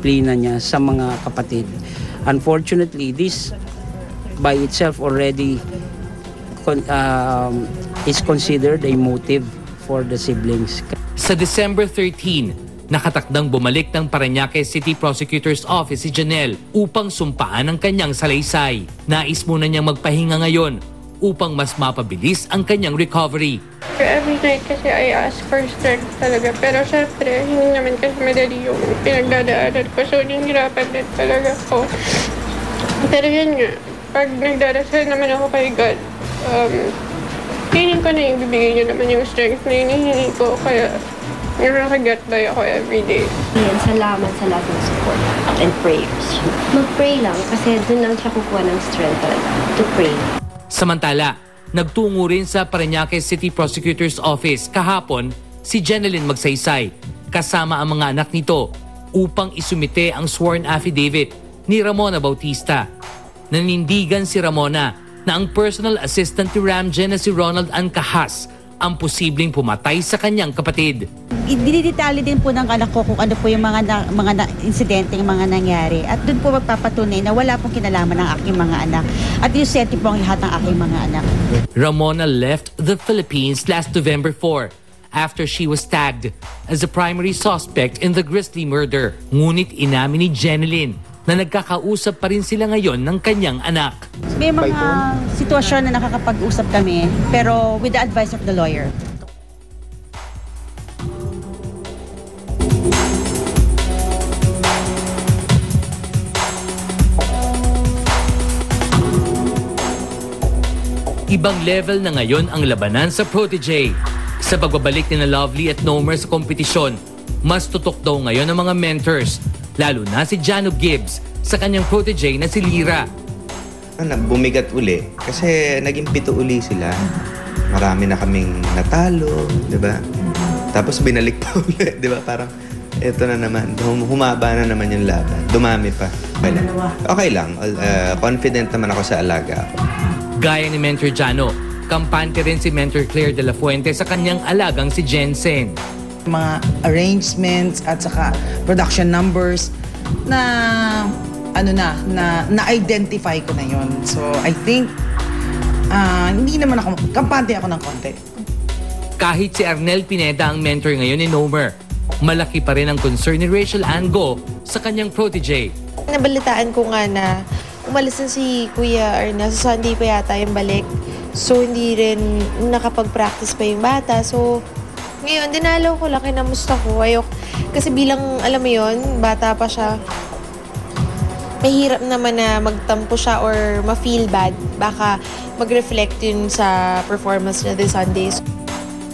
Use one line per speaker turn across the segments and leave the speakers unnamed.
disiplina niya sa mga kapatid. Unfortunately, this by itself already is considered a motive for the siblings.
Sa December 13, nakatakdang bumalik ng Parañaque City Prosecutor's Office si Janelle upang sumpaan ang kanyang salaysay. Nais muna niyang magpahinga ngayon upang mas mapabilis ang kanyang recovery.
Every night kasi I ask for strength talaga. Pero syempre, hindi naman kasi madali yung pinagdadaanan ko. So, nahihirapan din talaga ako. Pero yun nga, pag nagdarasal naman ako kay God, feeling ko na yung bibigay niya naman yung strength na hinihingi ko. Kaya nakakagat by ako everyday.
Salamat sa lahat ng support and prayers. Mag-pray lang kasi dun lang siya kukuha ng strength talaga to pray.
Samantala, nagtungo rin sa Parañaque City Prosecutor's Office kahapon si Jeneline Magsaysay kasama ang mga anak nito upang isumite ang sworn affidavit ni Ramona Bautista. Nanindigan si Ramona na ang personal assistant ni Ramjen na si Ronald Ancahas ang posibleng pumatay sa kanyang kapatid.
Dinidetali din po ng anak ko kung ano po yung mga insidente, yung mga nangyari. At doon po magpapatunay na wala pong kinalaman ng aking mga anak. At inosente po ang lahat ng aking mga anak.
Ramona left the Philippines last November 4 after she was tagged as a primary suspect in the grisly murder. Ngunit inamin ni Jeneline na nagkakausap pa rin sila ngayon ng kanyang anak.
May mga sitwasyon na nakakapag-usap kami, pero with the advice of the lawyer.
Ibang level na ngayon ang labanan sa protege. Sa pagbabalik ni na Lovely at Nomer sa kompetisyon, mas tutok daw ngayon ang mga mentors, lalo na si Jano Gibbs sa kanyang protege na si Lyra.
Bumigat uli kasi naging 7 uli sila. Marami na kaming natalo, di ba? Tapos binalik pa uli, di ba? Parang eto na naman, humaba na naman yung laban. Dumami pa. Okay lang. Confident naman ako sa alaga ako.
Gaya ni Mentor Jano, kampante rin si Mentor Claire de la Fuente sa kanyang alagang si Jensen.
Mga arrangements at saka production numbers na na-identify ko na yon. So I think hindi naman ako, kampante ako ng konti.
Kahit si Arnel Pineda ang mentor ngayon ni Nomer, malaki pa rin ang concern ni Rachel Ango sa kanyang protege.
Nabalitaan ko nga na umalis na si Kuya Arnel, sa Sunday pa yata yung balik. So hindi rin nakapag-practice pa yung bata. So ngayon, dinalaw ko lang, kinamusta ko. Kasi bilang, alam mo yun, bata pa siya. Mahirap naman na magtampo siya or ma-feel bad. Baka mag-reflect yun sa performance niya this Sundays.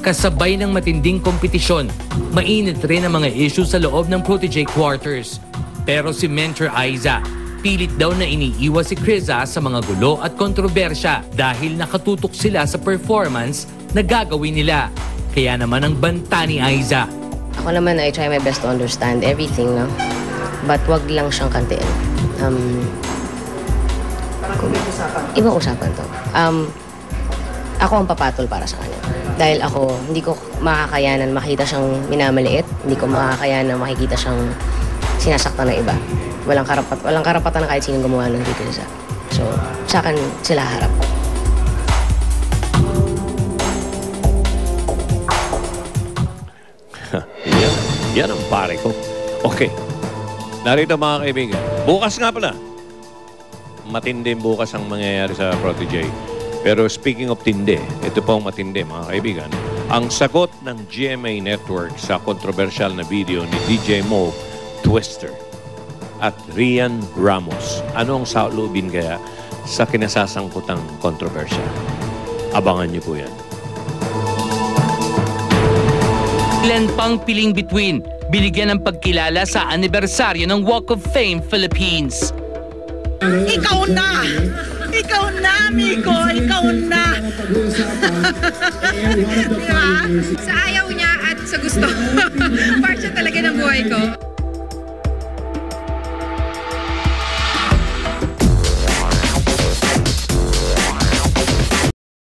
Kasabay ng matinding kompetisyon, mainit rin ang mga issue sa loob ng protege quarters. Pero si Mentor Aiza, pilit daw na iniiwas si Criza sa mga gulo at kontrobersya dahil nakatutok sila sa performance na gagawin nila. Kaya naman ang banta ni Aiza.
Ako naman, I try my best to understand everything, no? But wag lang siyang kantiin. Ibang usapan to. Ako ang papatol para sa kanya. Dahil ako, hindi ko makakayanan makita siyang minamaliit. Hindi ko makakayanan makikita siyang sinasaktan ng iba. Walang karapatan na kahit sinong gumawa ng dito sa. So, sa akin sila harap.
Yan ang pare ko. Okay. Narito mga kaibigan. Bukas nga pala. Matindi bukas ang mangyayari sa protege. Pero speaking of tindi, ito po ang matindi mga kaibigan. Ang sagot ng GMA Network sa kontrobersyal na video ni DJ Mo, Twister at Rian Ramos. Ano ang saulubin kaya sa kinasasangkutang kontrobersya? Abangan niyo po yan.
Ilan pang piling bituin, binigyan ng pagkilala sa anibersaryo ng Walk of Fame Philippines.
Ikaw na! Ikaw na, amigo! Ikaw na!
Diba? Sa ayaw niya at sa gusto. Part siya talaga ng buhay ko.